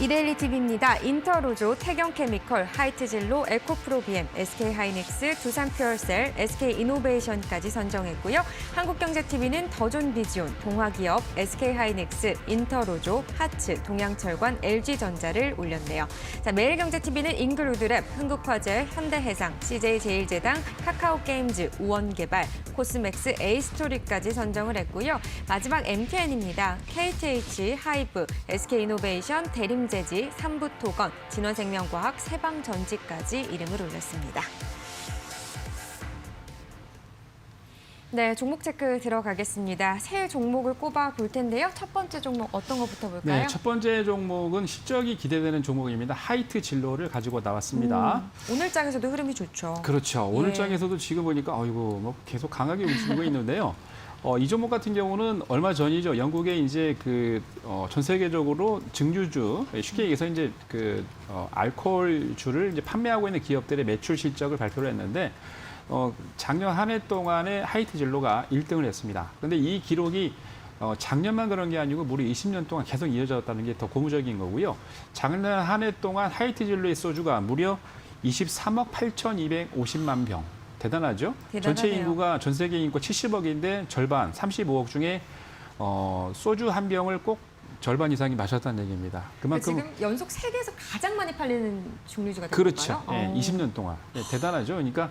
이데일리 TV입니다. 인터로조, 태경케미컬, 하이트진로, 에코프로비엠, SK하이닉스, 두산퓨얼셀, SK이노베이션까지 선정했고요. 한국경제TV는 더존비지온, 동화기업, SK하이닉스, 인터로조, 하츠, 동양철관, LG전자를 올렸네요. 자, 매일경제TV는 잉글우드랩, 흥국화재, 현대해상, CJ제일제당, 카카오게임즈, 우원개발, 코스맥스, 에이스토리까지 선정을 했고요. 마지막 MTN입니다. KTH, 하이브, SK이노베이션, 대림제지, 삼부토건, 진원생명과학, 세방전지까지 이름을 올렸습니다. 네, 종목 체크 들어가겠습니다. 새 종목을 꼽아 볼 텐데요. 첫 번째 종목 어떤 것부터 볼까요? 네, 첫 번째 종목은 실적이 기대되는 종목입니다. 하이트 진로를 가지고 나왔습니다. 오늘 장에서도 흐름이 좋죠. 그렇죠. 오늘 예. 장에서도 지금 보니까 아이고 뭐 계속 강하게 움직이고 있는데요. 이 종목 같은 경우는 얼마 전이죠. 영국에 이제 전 세계적으로 증류주, 쉽게 얘기해서 이제 알코올주를 이제 판매하고 있는 기업들의 매출 실적을 발표를 했는데 작년 한 해 동안에 하이트 진로가 1등을 했습니다. 그런데 이 기록이 작년만 그런 게 아니고 무려 20년 동안 계속 이어졌다는 게 더 고무적인 거고요. 작년 한 해 동안 하이트 진로의 소주가 무려 23억 8,250만 병. 대단하죠? 대단하네요. 전체 인구가 전 세계 인구 70억인데 절반, 35억 중에 소주 한 병을 꼭 절반 이상이 마셨다는 얘기입니다. 그만큼 지금 연속 세계에서 가장 많이 팔리는 증류주가 된 그렇죠. 건가요? 예, 20년 동안. 예, 대단하죠. 그러니까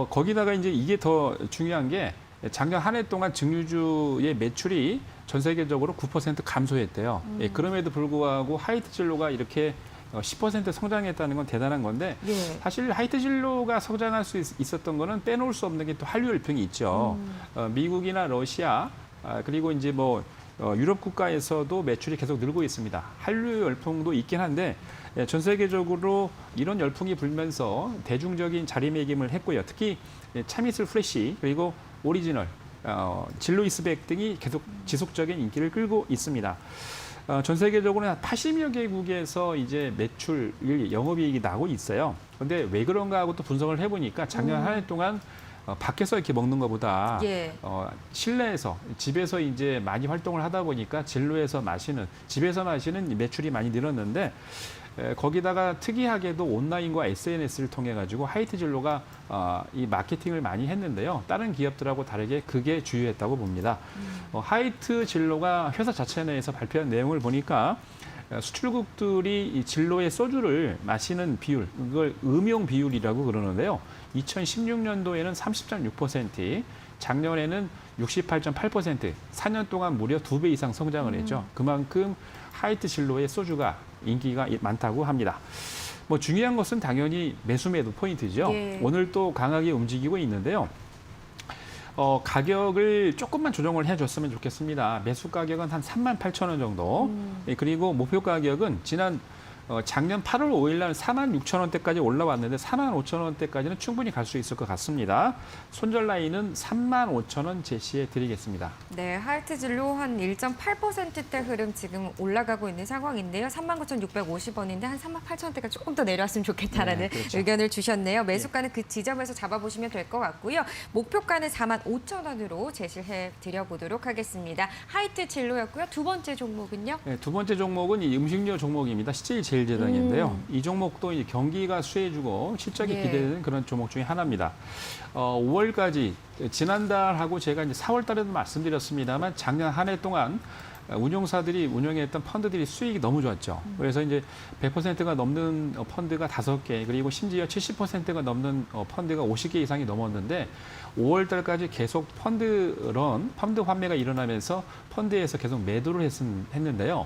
거기다가 이제 이게 더 중요한 게 작년 한 해 동안 증류주의 매출이 전 세계적으로 9% 감소했대요. 예, 그럼에도 불구하고 하이트 진로가 이렇게 10% 성장했다는 건 대단한 건데 예. 사실 하이트 진로가 성장할 수 있었던 거는 빼놓을 수 없는 게 또 한류 열풍이 있죠. 미국이나 러시아 그리고 이제 유럽 국가에서도 매출이 계속 늘고 있습니다. 한류 열풍도 있긴 한데 전 세계적으로 이런 열풍이 불면서 대중적인 자리매김을 했고요. 특히 차미슬 프레쉬 그리고 오리지널, 진로이스백 등이 계속 지속적인 인기를 끌고 있습니다. 전 세계적으로 한 80여 개국에서 이제 매출, 영업이익이 나고 있어요. 그런데 왜 그런가 하고 또 분석을 해보니까 작년 한 해 동안 밖에서 이렇게 먹는 것보다 예. 실내에서, 집에서 이제 많이 활동을 하다 보니까 집에서 마시는 매출이 많이 늘었는데 거기다가 특이하게도 온라인과 SNS를 통해 가지고 하이트 진로가 이 마케팅을 많이 했는데요. 다른 기업들하고 다르게 그게 주요했다고 봅니다. 하이트 진로가 회사 자체 내에서 발표한 내용을 보니까 수출국들이 이 진로의 소주를 마시는 비율, 그걸 음용 비율이라고 그러는데요. 2016년도에는 30.6%, 작년에는 68.8%, 4년 동안 무려 2배 이상 성장을 했죠. 그만큼 하이트 진로의 소주가 인기가 많다고 합니다. 중요한 것은 당연히 매수 포인트죠. 예. 오늘 또 강하게 움직이고 있는데요. 가격을 조금만 조정을 해줬으면 좋겠습니다. 매수 가격은 한 38,000원 정도. 예, 그리고 목표 가격은 작년 8월 5일 날 46,000원대까지 올라왔는데 45,000원대까지는 충분히 갈 수 있을 것 같습니다. 손절 라인은 35,000원 제시해 드리겠습니다. 네, 하이트 진로 한 1.8%대 흐름 지금 올라가고 있는 상황인데요. 39,650원인데 한 38,000원대가 조금 더 내려왔으면 좋겠다라는 네, 그렇죠. 의견을 주셨네요. 매수가는 그 지점에서 잡아보시면 될 것 같고요. 목표가는 45,000원으로 제시해 드려보도록 하겠습니다. 하이트 진로였고요. 두 번째 종목은요? 네, 두 번째 종목은 이 음식료 종목입니다. CJ제일제당인데요. 이 종목도 이제 경기가 수혜주고 실적이 예. 기대되는 그런 종목 중에 하나입니다. 5월까지 지난달하고 제가 이제 4월 달에도 말씀드렸습니다만 작년 한 해 동안 운용사들이 운영했던 펀드들이 수익이 너무 좋았죠. 그래서 이제 100%가 넘는 펀드가 5개, 그리고 심지어 70%가 넘는 펀드가 50개 이상이 넘었는데 5월 달까지 계속 펀드 환매가 일어나면서 펀드에서 계속 매도를 했는데요.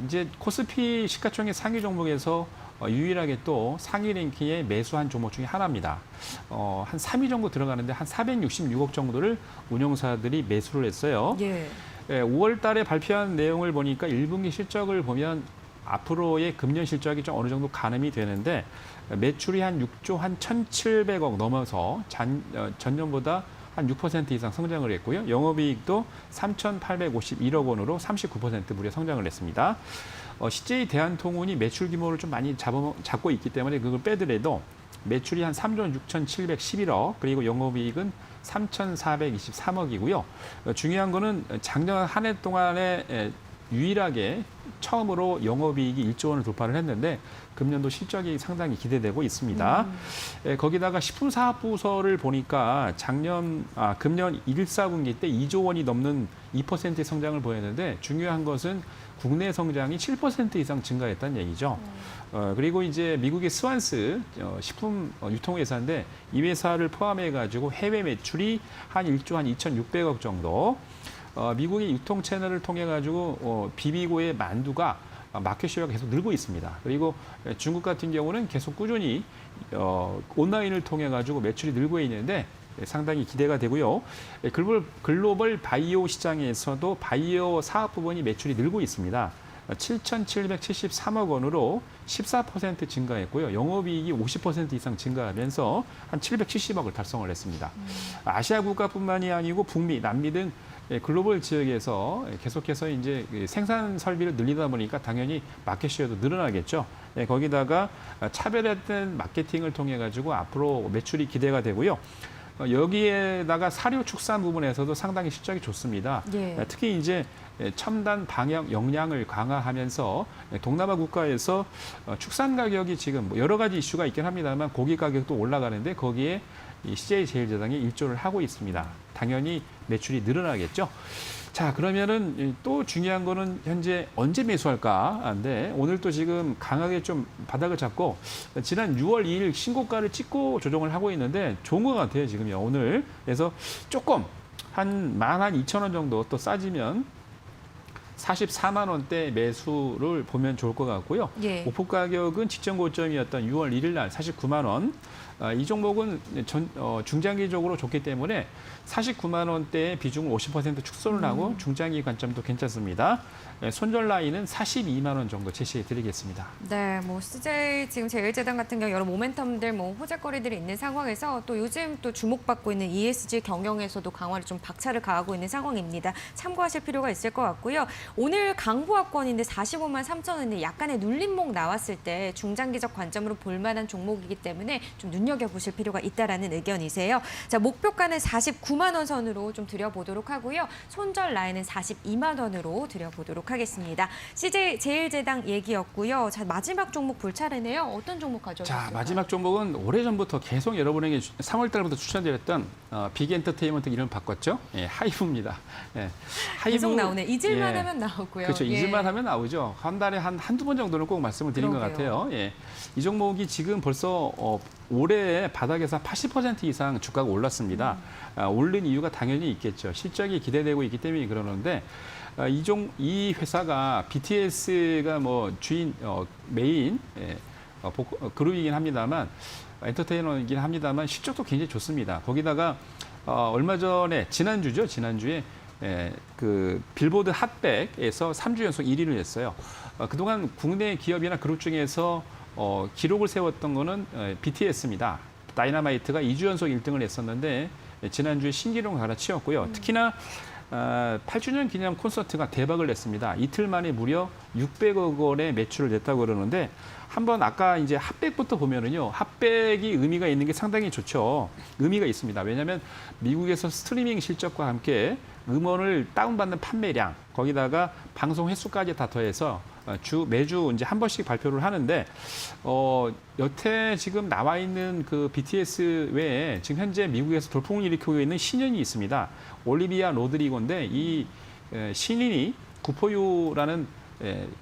이제 코스피 시가총액 상위 종목에서 유일하게 또 상위 랭킹에 매수한 종목 중에 하나입니다. 한 3위 정도 들어가는데 한 466억 정도를 운용사들이 매수를 했어요. 예. 5월 달에 발표한 내용을 보니까 1분기 실적을 보면 앞으로의 금년 실적이 좀 어느 정도 가늠이 되는데 매출이 한 6조 한 1,700억 넘어서 전년보다 한 6% 이상 성장을 했고요. 영업이익도 3,851억 원으로 39% 무려 성장을 했습니다. CJ 대한통운이 매출 규모를 좀 많이 잡고 있기 때문에 그걸 빼더라도 매출이 한 3조 6,711억, 그리고 영업이익은 3,423억이고요. 중요한 거는 작년 한 해 동안에 유일하게 처음으로 영업이익이 1조 원을 돌파를 했는데 금년도 실적이 상당히 기대되고 있습니다. 거기다가 식품사업부서를 보니까 금년 1사분기 때 2조 원이 넘는 2%의 성장을 보였는데 중요한 것은 국내 성장이 7% 이상 증가했다는 얘기죠. 그리고 이제 미국의 스완스 식품 유통회사인데 이 회사를 포함해가지고 해외 매출이 한 1조 한 2,600억 정도. 미국의 유통 채널을 통해 가지고 비비고의 만두가 마켓쉐어가 계속 늘고 있습니다. 그리고 중국 같은 경우는 계속 꾸준히 온라인을 통해 가지고 매출이 늘고 있는데 상당히 기대가 되고요. 글로벌 바이오 시장에서도 바이오 사업 부분이 매출이 늘고 있습니다. 7,773억 원으로 14% 증가했고요. 영업이익이 50% 이상 증가하면서 한 770억을 달성을 했습니다. 아시아 국가뿐만이 아니고 북미, 남미 등 글로벌 지역에서 계속해서 이제 생산 설비를 늘리다 보니까 당연히 마켓쉐어도 늘어나겠죠. 거기다가 차별화된 마케팅을 통해 가지고 앞으로 매출이 기대가 되고요. 여기에다가 사료 축산 부분에서도 상당히 실적이 좋습니다. 예. 특히 이제 첨단 방역 역량을 강화하면서 동남아 국가에서 축산 가격이 지금 여러 가지 이슈가 있긴 합니다만 고기 가격도 올라가는데 거기에 이 CJ제일제당이 일조를 하고 있습니다. 당연히 매출이 늘어나겠죠. 자, 그러면은 또 중요한 거는 현재 언제 매수할까인데 오늘 또 지금 강하게 좀 바닥을 잡고 지난 6월 2일 신고가를 찍고 조정을 하고 있는데 좋은 것 같아요, 지금요. 오늘. 그래서 조금 한 12,000원 정도 또 싸지면 44만 원대 매수를 보면 좋을 것 같고요. 예. 목표 가격은 직전 고점이었던 6월 1일 날 49만 원. 이 종목은 중장기적으로 좋기 때문에 49만 원대의 비중을 50% 축소를 하고 중장기 관점도 괜찮습니다. 손절 라인은 42만 원 정도 제시해 드리겠습니다. 네, 뭐 CJ 지금 제일제당 같은 경우 여러 모멘텀들 뭐 호재거리들이 있는 상황에서 또 요즘 또 주목받고 있는 ESG 경영에서도 강화를 좀 박차를 가하고 있는 상황입니다. 참고하실 필요가 있을 것 같고요. 오늘 강보합권인데 45만 3천 원인데 약간의 눌림목 나왔을 때 중장기적 관점으로 볼 만한 종목이기 때문에 좀 눈여겨보실 필요가 있다라는 의견이세요. 자, 목표가는 49만 원 선으로 좀 드려보도록 하고요. 손절 라인은 42만 원으로 드려보도록 하겠습니다. CJ 제일제당 얘기였고요. 자, 마지막 종목 볼 차례네요. 어떤 종목 가져오셨을까요? 자, 마지막 종목은 오래전부터 계속 여러분에게 3월 달부터 추천드렸던 빅엔터테인먼트 이름 바꿨죠. 예, 하이브입니다. 예, 계속 나오네. 잊을만 예, 하면 나오고요. 그렇죠. 예. 잊을만 하면 나오죠. 한 달에 한두 번 정도는 꼭 말씀을 드린 그러게요. 것 같아요. 예. 이 종목이 지금 벌써 올해 바닥에서 80% 이상 주가가 올랐습니다. 오른 이유가 당연히 있겠죠. 실적이 기대되고 있기 때문에 그러는데 이 회사가 BTS가 뭐 주인 메인 그룹이긴 합니다만 엔터테이너이긴 합니다만 실적도 굉장히 좋습니다. 거기다가 얼마 전에 지난주에 그 빌보드 핫백에서 3주 연속 1위를 했어요. 그동안 국내 기업이나 그룹 중에서 기록을 세웠던 거는 BTS입니다. 다이너마이트가 2주 연속 1등을 했었는데 지난주에 신기록을 갈아치웠고요. 특히나 8주년 기념 콘서트가 대박을 냈습니다. 이틀 만에 무려 600억 원의 매출을 냈다고 그러는데 한번 아까 이제 핫백부터 보면은요. 핫백이 의미가 있는 게 상당히 좋죠. 의미가 있습니다. 왜냐하면 미국에서 스트리밍 실적과 함께 음원을 다운받는 판매량 거기다가 방송 횟수까지 다 더해서 매주 이제 한 번씩 발표를 하는데 여태 지금 나와 있는 그 BTS 외에 지금 현재 미국에서 돌풍을 일으키고 있는 신인이 있습니다. 올리비아 로드리고인데 이 신인이 굿포유라는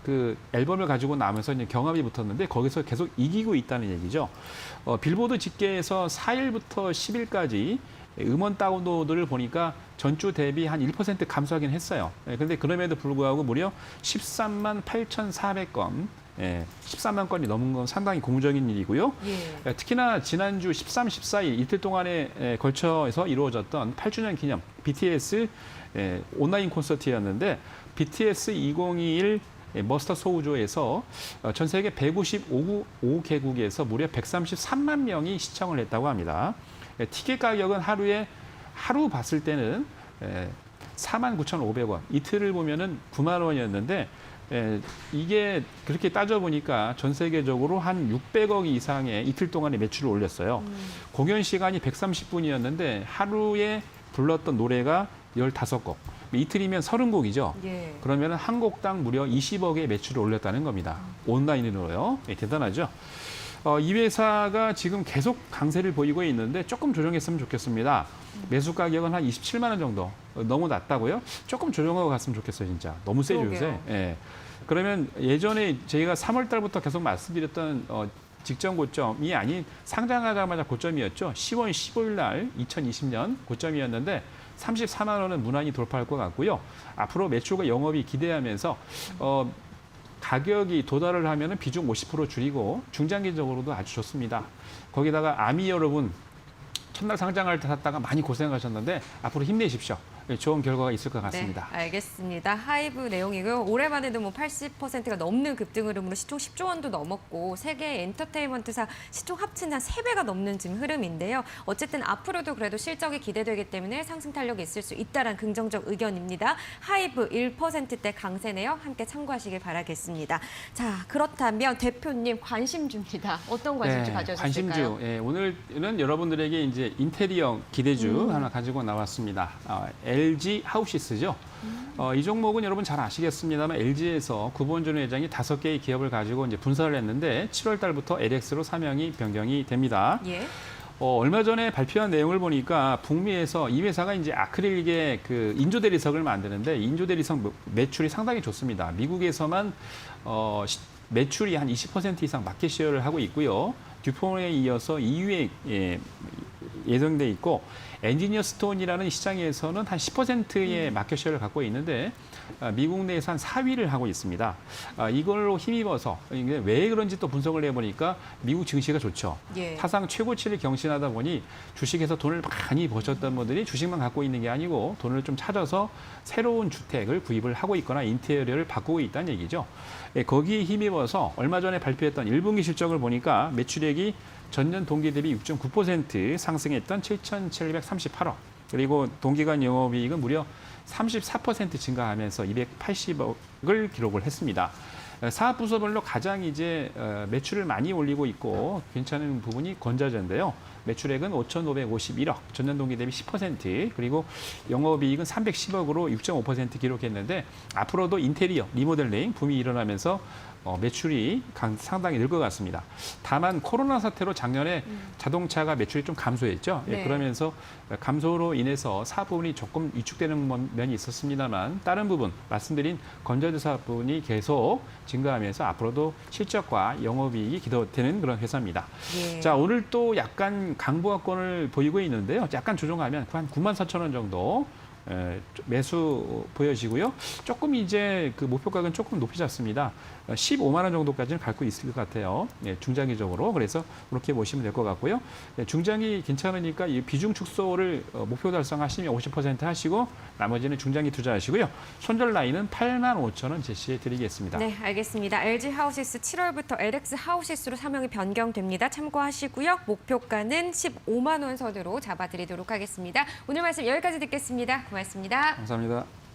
그 앨범을 가지고 나면서 이제 경합이 붙었는데 거기서 계속 이기고 있다는 얘기죠. 빌보드 집계에서 4일부터 10일까지 음원 다운로드를 보니까 전주 대비 한 1% 감소하긴 했어요. 그런데 그럼에도 불구하고 무려 13만 8,400건, 13만 건이 넘은 건 상당히 고무적인 일이고요. 예. 특히나 지난주 13, 14일 이틀 동안에 걸쳐서 이루어졌던 8주년 기념 BTS 온라인 콘서트였는데 BTS 2021 머스터 소우조에서 전 세계 155개국에서 무려 133만 명이 시청을 했다고 합니다. 티켓 가격은 하루 봤을 때는 49,500원, 이틀을 보면은 9만 원이었는데 이게 그렇게 따져보니까 전 세계적으로 한 600억 이상의 이틀 동안의 매출을 올렸어요. 공연 시간이 130분이었는데 하루에 불렀던 노래가 15곡. 이틀이면 30곡이죠. 예. 그러면 한 곡당 무려 20억의 매출을 올렸다는 겁니다. 온라인으로요. 네, 대단하죠. 이 회사가 지금 계속 강세를 보이고 있는데 조금 조정했으면 좋겠습니다. 매수 가격은 한 27만 원 정도. 너무 낮다고요? 조금 조정하고 갔으면 좋겠어요, 진짜. 너무 세죠, 요새. 그러게요. 예. 그러면 예전에 저희가 3월 달부터 계속 말씀드렸던 직전 고점이 아닌 상장하자마자 고점이었죠. 10월 15일 날 2020년 고점이었는데 34만 원은 무난히 돌파할 것 같고요. 앞으로 매출과 영업이 기대하면서 가격이 도달을 하면 비중 50% 줄이고 중장기적으로도 아주 좋습니다. 거기다가 아미 여러분 첫날 상장할 때 샀다가 많이 고생하셨는데 앞으로 힘내십시오. 좋은 결과가 있을 것 같습니다. 네, 알겠습니다. 하이브 내용이고요. 올해만 해도 뭐 80%가 넘는 급등 흐름으로 시총 10조 원도 넘었고 세계 엔터테인먼트사 시총 합친 한 3배가 넘는 지금 흐름인데요. 어쨌든 앞으로도 그래도 실적이 기대되기 때문에 상승 탄력이 있을 수 있다는 긍정적 의견입니다. 하이브 1%대 강세네요. 함께 참고하시길 바라겠습니다. 자, 그렇다면 대표님 관심주입니다. 어떤 관심주 가져오셨을까요? 관심주. 예, 오늘은 여러분들에게 이제 인테리어 기대주 하나 가지고 나왔습니다. LG 하우시스죠. 이 종목은 여러분 잘 아시겠습니다만 LG에서 구본준 회장이 5개의 기업을 가지고 이제 분사를 했는데 7월 달부터 LX로 사명이 변경이 됩니다. 예. 얼마 전에 발표한 내용을 보니까 북미에서 이 회사가 이제 아크릴계 그 인조 대리석을 만드는데 인조 대리석 매출이 상당히 좋습니다. 미국에서만 매출이 한 20% 이상 마켓 쉐어를 하고 있고요. 듀폰에 이어서 2위에 예정돼 있고 엔지니어 스톤이라는 시장에서는 한 10%의 마켓 쉐어를 갖고 있는데 미국 내에서 한 4위를 하고 있습니다. 이걸로 힘입어서 이게 왜 그런지 또 분석을 해보니까 미국 증시가 좋죠. 예. 사상 최고치를 경신하다 보니 주식에서 돈을 많이 버셨던 분들이 주식만 갖고 있는 게 아니고 돈을 좀 찾아서 새로운 주택을 구입을 하고 있거나 인테리어를 바꾸고 있다는 얘기죠. 거기에 힘입어서 얼마 전에 발표했던 1분기 실적을 보니까 매출액이 전년 동기 대비 6.9% 상승했던 7,738억. 그리고 동기간 영업이익은 무려 34% 증가하면서 280억을 기록을 했습니다. 사업 부서별로 가장 이제 매출을 많이 올리고 있고 괜찮은 부분이 건자재인데요. 매출액은 5,551억, 전년 동기 대비 10%, 그리고 영업이익은 310억으로 6.5% 기록했는데 앞으로도 인테리어, 리모델링 붐이 일어나면서 매출이 상당히 늘 것 같습니다. 다만 코로나 사태로 작년에 자동차가 매출이 좀 감소했죠. 네. 그러면서 감소로 인해서 사업 부분이 조금 위축되는 면이 있었습니다만 다른 부분, 말씀드린 건자재 사업 부분이 계속 증가하면서 앞으로도 실적과 영업이익이 기대되는 그런 회사입니다. 예. 자, 오늘 또 약간 강보합권을 보이고 있는데요. 약간 조정하면 한 94,000원 정도 매수 보여지고요. 조금 이제 그 목표 가격은 조금 높여졌습니다. 15만 원 정도까지는 갈 수 있을 것 같아요. 중장기적으로. 그래서 그렇게 보시면 될 것 같고요. 중장기 괜찮으니까 이 비중 축소를 목표 달성하시면 50% 하시고 나머지는 중장기 투자하시고요. 손절 라인은 85,000원 제시해 드리겠습니다. 네, 알겠습니다. LG 하우시스 7월부터 LX 하우시스로 사명이 변경됩니다. 참고하시고요. 목표가는 15만 원 선으로 잡아드리도록 하겠습니다. 오늘 말씀 여기까지 듣겠습니다. 고맙습니다. 감사합니다.